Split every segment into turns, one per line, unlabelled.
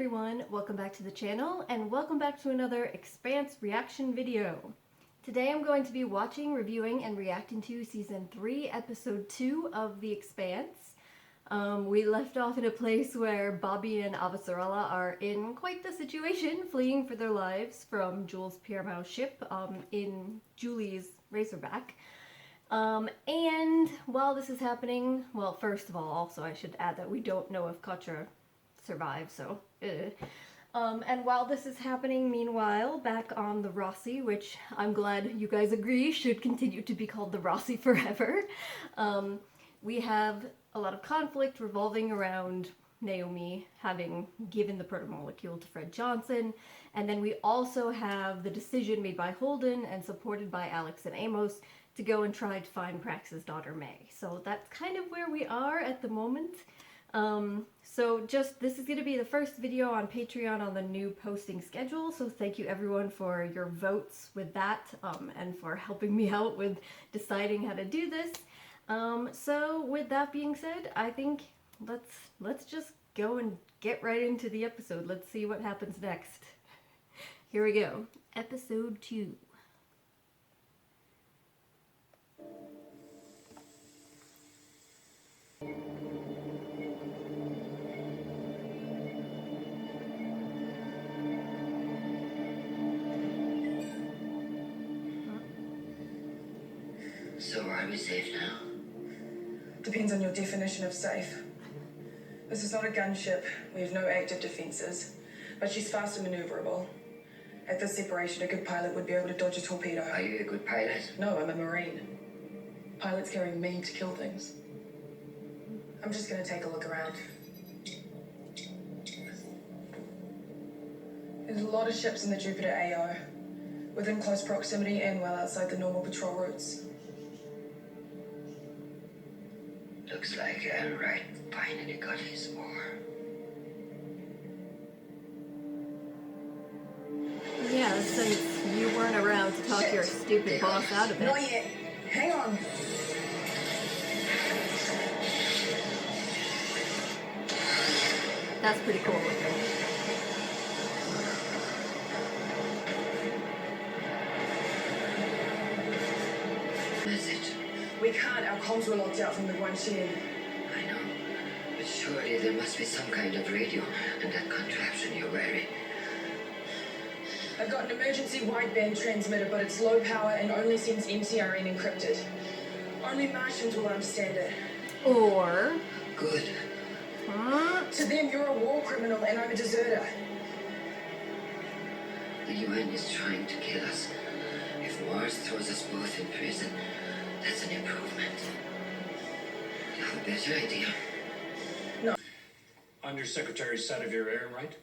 everyone, welcome back to the channel and welcome back to another Expanse reaction video. Today I'm going to be watching, reviewing, and reacting to Season 3, Episode 2 of The Expanse. We left off in a place where Bobbie and Avasarala are in quite the situation, fleeing for their lives from Jules-Pierre Mao's ship in Julie's Razorback. And while this is happening, well, first of all, also I should add that we don't know if Katra survives, so and while this is happening, meanwhile, back on the Rossi, which I'm glad you guys agree should continue to be called the Rossi forever, we have a lot of conflict revolving around Naomi having given the protomolecule to Fred Johnson, and then we also have the decision made by Holden and supported by Alex and Amos to go and try to find Prax's daughter May. So that's kind of where we are at the moment. So this is going to be the first video on Patreon on the new posting schedule, so thank you everyone for your votes with that, and for helping me out with deciding how to do this. So with that being said, I think let's just go and get right into the episode. Let's see what happens next. Here we go. Episode 2.
So are we safe now?
Depends on your definition of safe. This is not a gunship. We have no active defenses. But she's fast and maneuverable. At this separation, a good pilot would be able to dodge a torpedo.
Are you a good pilot?
No, I'm a Marine. Pilots carry me to kill things. I'm just gonna take a look around. There's a lot of ships in the Jupiter AO, within close proximity and well outside the normal patrol routes.
Looks like Wright finally got his war.
Yeah, since you weren't around to talk your stupid boss out of it.
Not yet. Hang on.
That's pretty cool looking.
Message.
We can't. Our comms were locked out from the Guisinger.
I know, but surely there must be some kind of radio in that contraption you're wearing.
I've got an emergency wideband transmitter, but it's low power and only sends MCRN encrypted. Only Martians will understand it.
Or...
Good.
Huh?
To them, you're a war criminal and I'm a deserter.
The UN is trying to kill us. If Mars throws us both in prison, that's an improvement. You have a better idea?
No.
Undersecretary Sadovir Ehrenreich.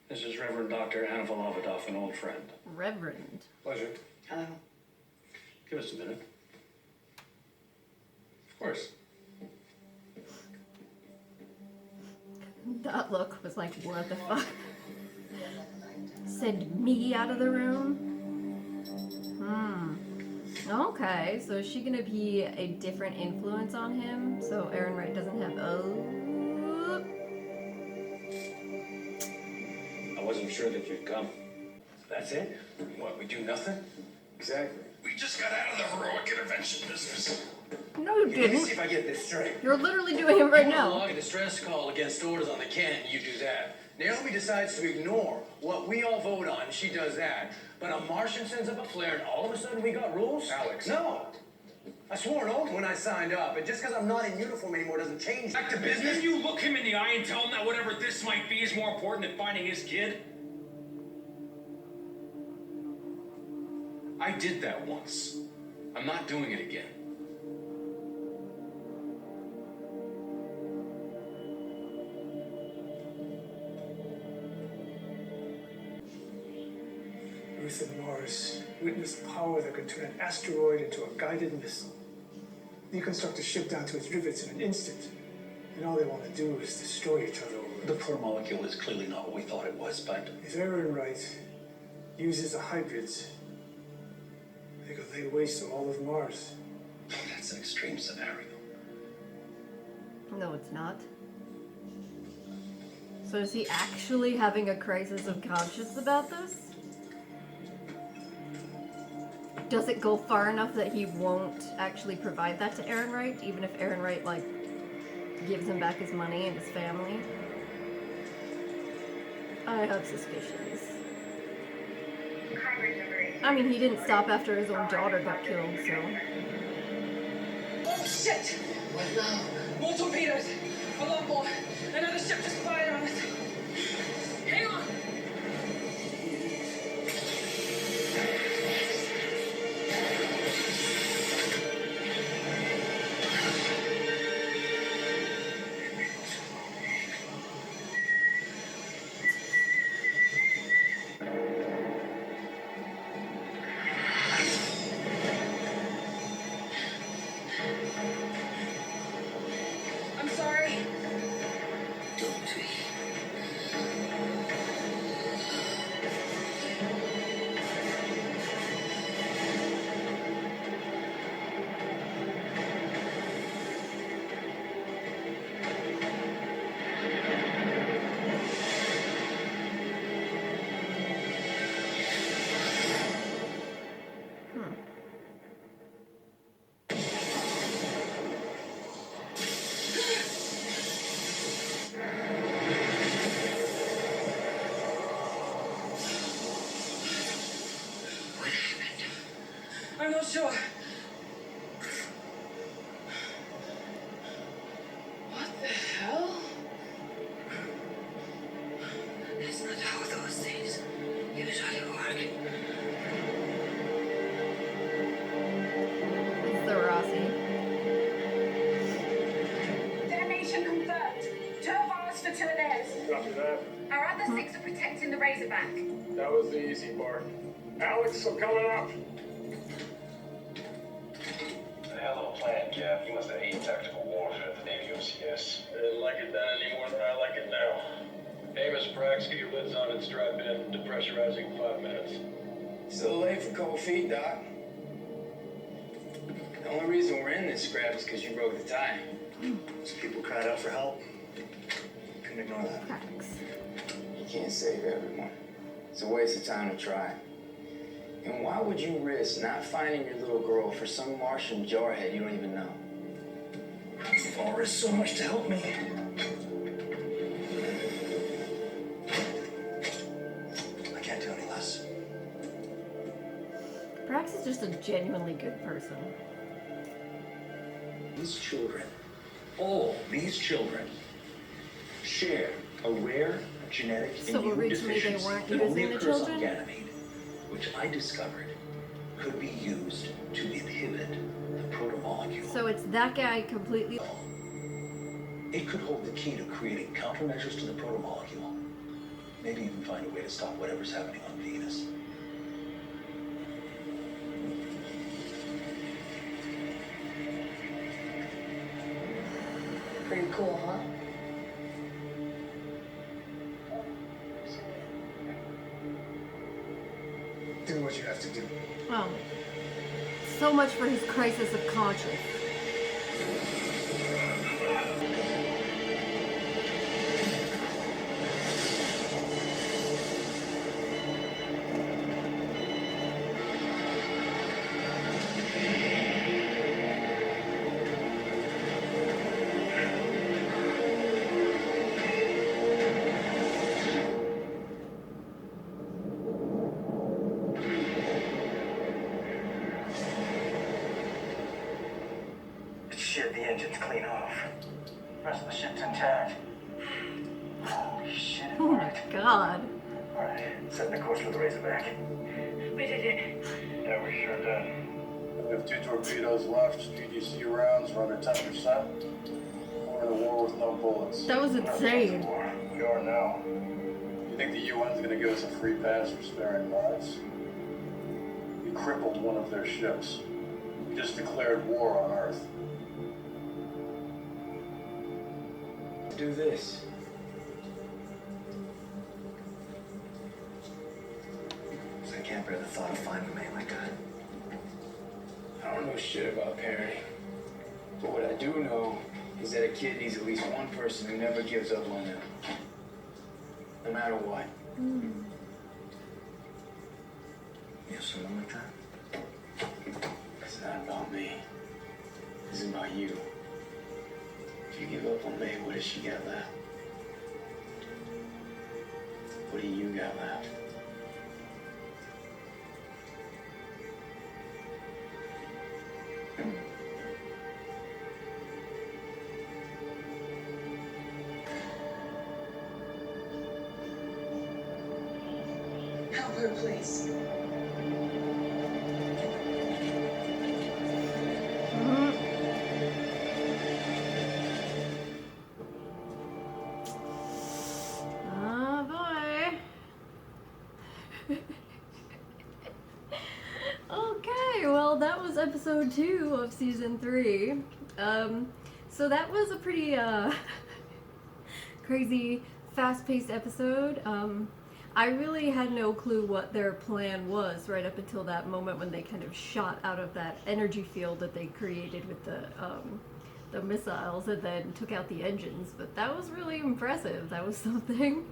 This is Reverend Dr. Anna Volodov, an old friend.
Reverend.
Pleasure.
Hello.
Give us a minute. Of course.
That look was like, what the fuck? Send me out of the room? Okay, so is she gonna be a different influence on him? So Ehrenreich doesn't have... Oh...
I wasn't sure that you'd come. That's it? What, we do nothing?
Exactly. We just got out of the heroic intervention business.
No, you
Let me
didn't.
see if I get this straight.
You're literally doing it right
You
now.
log a distress call against orders on the cannon, you do that. Naomi decides to ignore what we all vote on, she does that. But a Martian sends up a flare and all of a sudden we got rules?
Alex.
No. I swore an oath when I signed up, and just because I'm not in uniform anymore doesn't change
Back to business?
You look him in the eye and tell him that whatever this might be is more important than finding his kid?
I did that once. I'm not doing it again.
Earth and Mars witnessed power that could turn an asteroid into a guided missile. You construct a ship down to its rivets in an instant, and all they want to do is destroy each other over it.
The poor molecule is clearly not what we thought it was, but...
If Ehrenreich uses the hybrids, they could lay waste to all of Mars.
That's an extreme scenario.
No, it's not. So is he actually having a crisis of conscience about this? Does it go far enough that he won't actually provide that to Aaron Wright, even if Aaron Wright, like, gives him back his money and his family? I have suspicions. I mean, he didn't stop after his own daughter got killed, so...
Oh, shit!
What now?
More torpedoes! A lot more! Another ship just fired on us! Hang on! I'm sorry.
Don't we? What happened?
I'm not sure. What the hell?
That's not how those things usually work.
It's the Rossi.
Detonation confirmed. 2 of ours for 2 of theirs.
Copy that.
Our other 6 are protecting the Razorback.
That was the easy part. Alex, I'm coming up.
A hell of a plan, Cap. You must have hated tactical warfare at the Navy OCS.
I didn't like it then any more than I like it now. Amos, Prax, get your lids on and strap in. Depressurizing in 5 minutes.
Still late for cold feet, Doc. The only reason we're in this scrap is because you broke the tie.
Some people cried out for help. Couldn't ignore that.
Cracks.
You can't save everyone. It's a waste of time to try. And why would you risk not finding your little girl for some Martian jarhead you don't even know?
I'll risk so much to help me. I can't do any less.
Prax is just a genuinely good person.
These children, all these children, share a rare genetic
So
immune
originally they
deficiency
weren't
that only
using the
occurs on
children?
Ganymede, which I discovered could be used to inhibit the protomolecule.
So it's that guy completely...
It could hold the key to creating countermeasures to the protomolecule. Maybe even find a way to stop whatever's happening on Venus.
Pretty cool, huh?
Do what you have to do.
Oh. So much for his crisis of conscience.
Shit, the engine's clean off. Rest of the ship's intact. Holy shit, it
Oh my
worked.
god.
Alright, setting a course for the Razorback.
We did it.
Yeah, we sure did.
We have 2 torpedoes left. PDC rounds are under 10%. We're in a war with no bullets.
That was insane.
We are now.
You think the UN's gonna give us a free pass for sparing lives? We crippled one of their ships. We just declared war on Earth.
Do this.
I can't bear the thought of finding a man like that.
I don't know shit about parenting. But what I do know is that a kid needs at least one person who never gives up on them. no matter what.
You have someone like that?
It's not about me. It's about you. If you give up on May, what does she got left? What do you got left?
Help her, please.
Oh boy. Okay, well that was episode 2 of season 3. So that was a pretty crazy, fast-paced episode. I really had no clue what their plan was right up until that moment when they kind of shot out of that energy field that they created with the missiles and then took out the engines. But that was really impressive. That was something.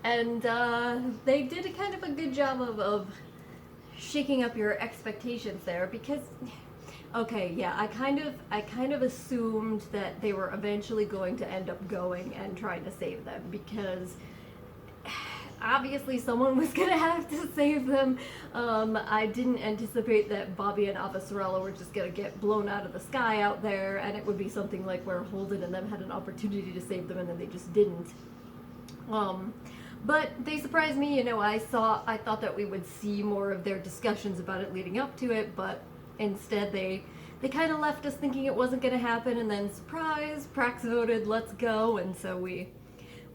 And they did a kind of a good job of shaking up your expectations there because, okay, yeah, I kind of assumed that they were eventually going to end up going and trying to save them because obviously someone was gonna have to save them. I didn't anticipate that Bobbie and Avasarala were just gonna get blown out of the sky out there, and it would be something like where Hardin and them had an opportunity to save them and then they just didn't. But they surprised me, you know. I thought that we would see more of their discussions about it leading up to it, but instead they kind of left us thinking it wasn't gonna happen, and then surprise, Prax voted let's go, and so we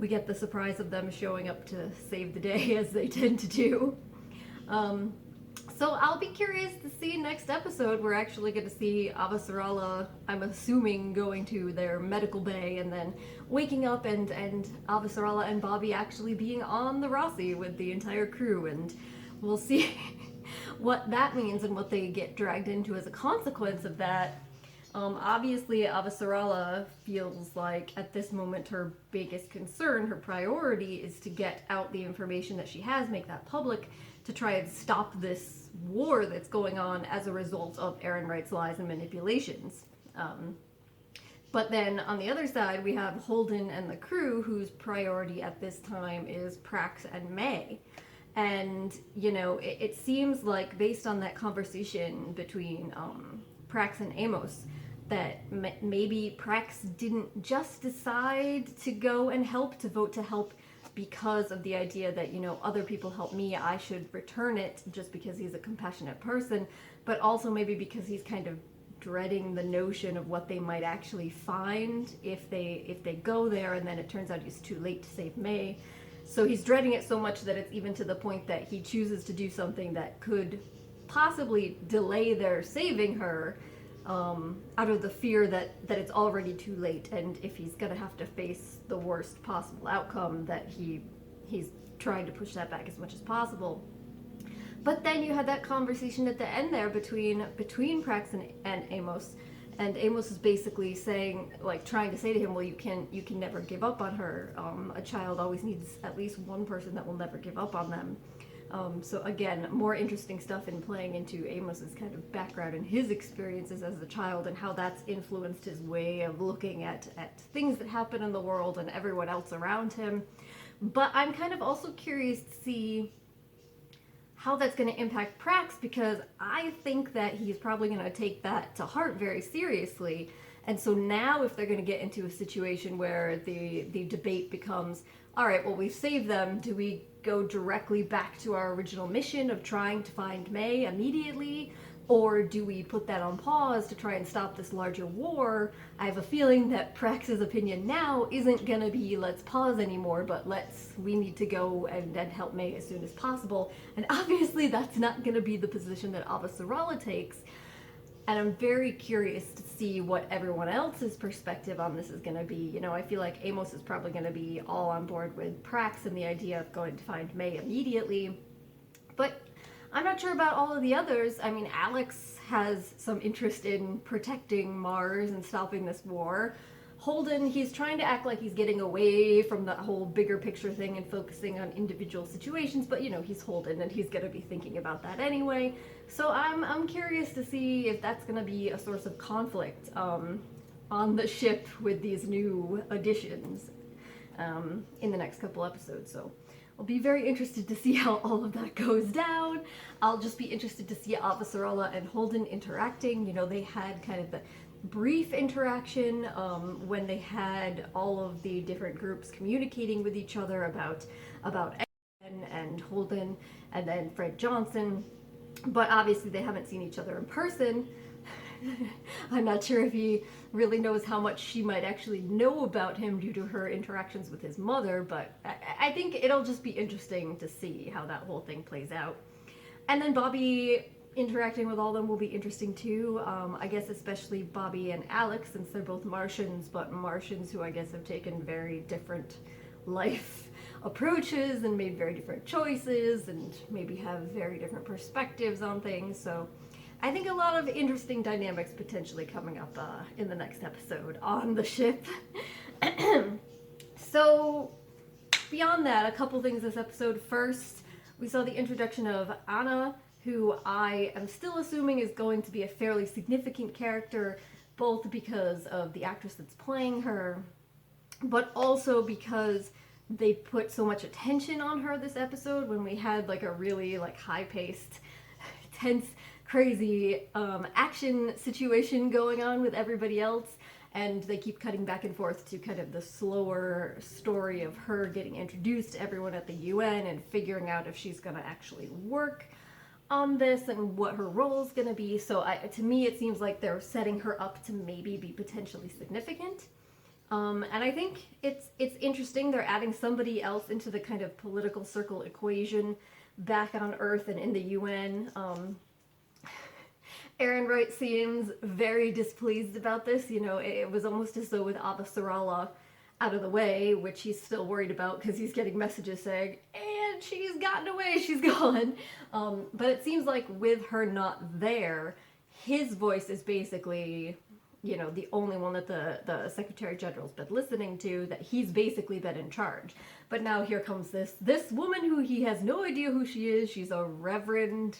get the surprise of them showing up to save the day, as they tend to do. So I'll be curious to see next episode. We're actually going to see Avasarala, I'm assuming, going to their medical bay and then waking up and Avasarala and Bobbie actually being on the Rossi with the entire crew, and we'll see what that means and what they get dragged into as a consequence of that. Obviously, Avasarala feels like at this moment her biggest concern, her priority, is to get out the information that she has, make that public, to try and stop this war that's going on as a result of Ehrenreit's lies and manipulations. But then on the other side, we have Hardin and the crew, whose priority at this time is Prax and May. And, you know, it seems like based on that conversation between Prax and Amos, that maybe Prax didn't just decide to go and help, to vote to help because of the idea that, you know, other people help me, I should return it just because he's a compassionate person, but also maybe because he's kind of dreading the notion of what they might actually find if they go there and then it turns out he's too late to save May. So he's dreading it so much that it's even to the point that he chooses to do something that could possibly delay their saving her, out of the fear that it's already too late, and if he's gonna have to face the worst possible outcome, that he's trying to push that back as much as possible. But then you had that conversation at the end there between Prax and Amos, and Amos is basically saying, like, trying to say to him, well, you can never give up on her. A child always needs at least one person that will never give up on them. So again, more interesting stuff in playing into Amos's kind of background and his experiences as a child and how that's influenced his way of looking at things that happen in the world and everyone else around him. But I'm kind of also curious to see how that's going to impact Prax, because I think that he's probably going to take that to heart very seriously. And so now if they're going to get into a situation where the debate becomes, all right, well, we've saved them, do we go directly back to our original mission of trying to find May immediately, or do we put that on pause to try and stop this larger war? I have a feeling that Prax's opinion now isn't gonna be let's pause anymore, but we need to go and help May as soon as possible. And obviously that's not gonna be the position that Avasarala takes. And I'm very curious to see what everyone else's perspective on this is going to be. You know, I feel like Amos is probably going to be all on board with Prax and the idea of going to find May immediately. But I'm not sure about all of the others. I mean, Alex has some interest in protecting Mars and stopping this war. Holden, he's trying to act like he's getting away from the whole bigger picture thing and focusing on individual situations, but you know, he's Holden and he's gonna be thinking about that anyway. So I'm curious to see if that's gonna be a source of conflict on the ship with these new additions in the next couple episodes. So I'll be very interested to see how all of that goes down. I'll just be interested to see Avasarala and Holden interacting. You know, they had kind of the brief interaction when they had all of the different groups communicating with each other about Etta and Holden and then Fred Johnson, but obviously they haven't seen each other in person. I'm not sure if he really knows how much she might actually know about him due to her interactions with his mother, but I think it'll just be interesting to see how that whole thing plays out. And then Bobbie interacting with all of them will be interesting too. I guess especially Bobbie and Alex, since they're both Martians, but Martians who I guess have taken very different life approaches and made very different choices and maybe have very different perspectives on things. So I think a lot of interesting dynamics potentially coming up in the next episode on the ship. So beyond that, a couple things this episode. First, we saw the introduction of Anna, who I am still assuming is going to be a fairly significant character, both because of the actress that's playing her, but also because they put so much attention on her this episode when we had like a really like high-paced, tense, crazy action situation going on with everybody else, and they keep cutting back and forth to kind of the slower story of her getting introduced to everyone at the UN and figuring out if she's gonna actually work on this and what her role is gonna be. So to me it seems like they're setting her up to maybe be potentially significant. And I think it's interesting they're adding somebody else into the kind of political circle equation back on Earth and in the UN. Aaron Wright seems very displeased about this. You know, it was almost as though with Avasarala out of the way, which he's still worried about because he's getting messages saying, and she's gotten away, she's gone. But it seems like with her not there, his voice is basically, you know, the only one that the Secretary General's been listening to, that he's basically been in charge. But now here comes this woman who he has no idea who she is. She's a reverend,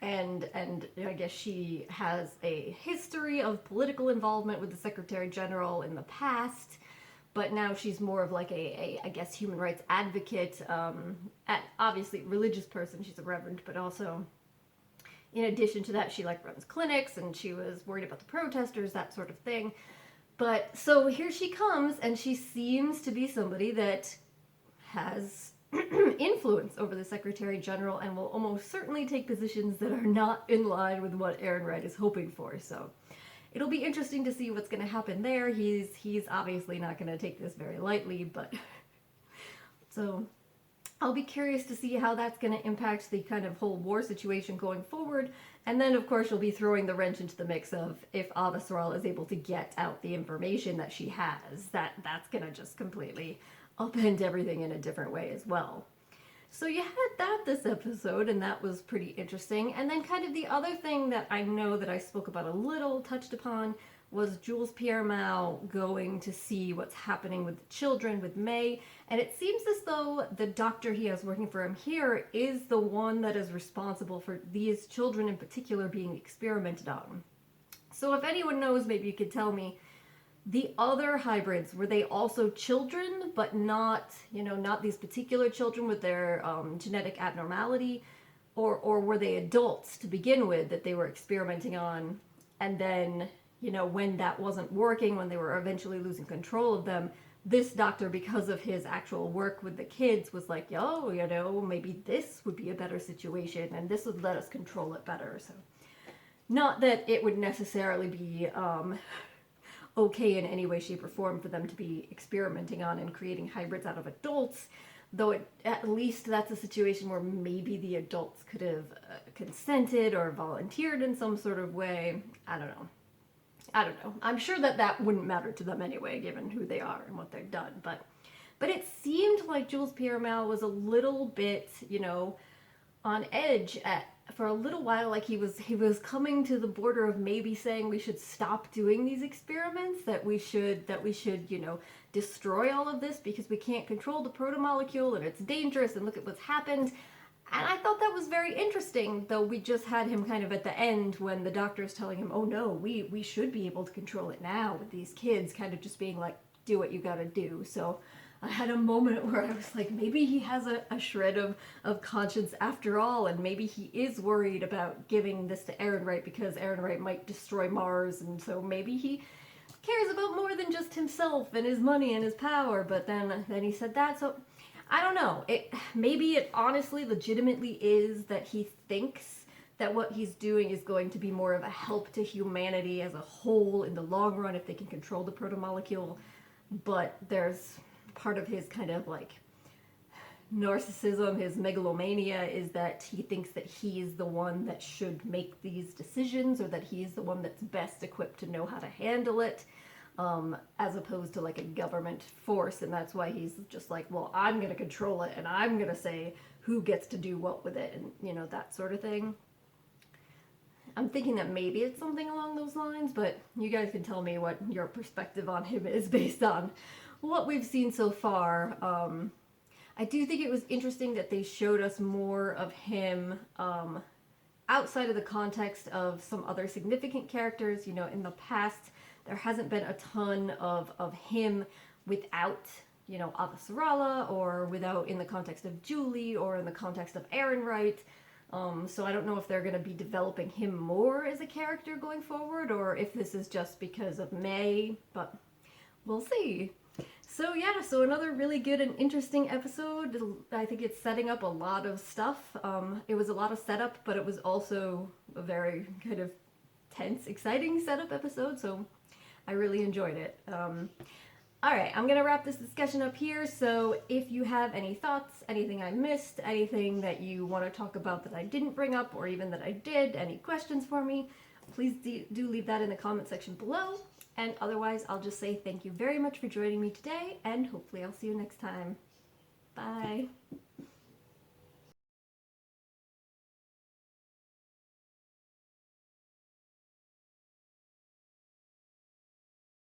and I guess she has a history of political involvement with the Secretary General in the past, but now she's more of like a I guess, human rights advocate, obviously religious person. She's a reverend, but also, in addition to that, she like runs clinics, and she was worried about the protesters, that sort of thing. But so here she comes, and she seems to be somebody that has influence over the Secretary General and will almost certainly take positions that are not in line with what Aaron Wright is hoping for. So it'll be interesting to see what's going to happen there. He's obviously not going to take this very lightly, but so I'll be curious to see how that's going to impact the kind of whole war situation going forward. And then, of course, you'll be throwing the wrench into the mix of if Avasarala is able to get out the information that she has, that's going to just completely upend everything in a different way as well. So you had that this episode, and that was pretty interesting. And then kind of the other thing that I know that I spoke about a little, touched upon, was Jules-Pierre Mao going to see what's happening with the children, with May. And it seems as though the doctor he has working for him here is the one that is responsible for these children in particular being experimented on. So if anyone knows, maybe you could tell me, the other hybrids, were they also children, but not, you know, not these particular children with their genetic abnormality? Or were they adults to begin with that they were experimenting on, and then, you know, when that wasn't working, when they were eventually losing control of them, this doctor, because of his actual work with the kids, was like, yo, you know, maybe this would be a better situation, and this would let us control it better. So not that it would necessarily be okay in any way, shape, or form for them to be experimenting on and creating hybrids out of adults, though at least that's a situation where maybe the adults could have consented or volunteered in some sort of way. I don't know. I'm sure that wouldn't matter to them anyway, given who they are and what they've done. But it seemed like Jules-Pierre Mao was a little bit, you know, on edge for a little while, like he was coming to the border of maybe saying we should stop doing these experiments, that we should, you know, destroy all of this because we can't control the protomolecule and it's dangerous and look at what's happened. And I thought that was very interesting, though we just had him kind of at the end when the doctor's telling him, oh no, we should be able to control it now, with these kids kind of just being like, do what you gotta do. So I had a moment where I was like, maybe he has a shred of conscience after all, and maybe he is worried about giving this to Ehrenreich because Ehrenreich might destroy Mars, and so maybe he cares about more than just himself and his money and his power. But then he said that, so I don't know. Maybe it honestly legitimately is that he thinks that what he's doing is going to be more of a help to humanity as a whole in the long run if they can control the protomolecule. But there's part of his kind of like narcissism, his megalomania, is that he thinks that he is the one that should make these decisions, or that he is the one that's best equipped to know how to handle it, as opposed to like a government force. And that's why he's just like, well, I'm gonna control it and I'm gonna say who gets to do what with it, and you know, that sort of thing. I'm thinking that maybe it's something along those lines, but you guys can tell me what your perspective on him is based on what we've seen so far. I do think it was interesting that they showed us more of him outside of the context of some other significant characters. You know, in the past, there hasn't been a ton of him without, you know, Avasarala, or without in the context of Julie, or in the context of Ehrenreich. So I don't know if they're going to be developing him more as a character going forward, or if this is just because of May, but we'll see. So yeah, so another really good and interesting episode. I think it's setting up a lot of stuff. It was a lot of setup, but it was also a very kind of tense, exciting setup episode, so I really enjoyed it. Alright, I'm gonna wrap this discussion up here, so if you have any thoughts, anything I missed, anything that you want to talk about that I didn't bring up, or even that I did, any questions for me, please do leave that in the comment section below. And otherwise, I'll just say thank you very much for joining me today, and hopefully I'll see you next time. Bye!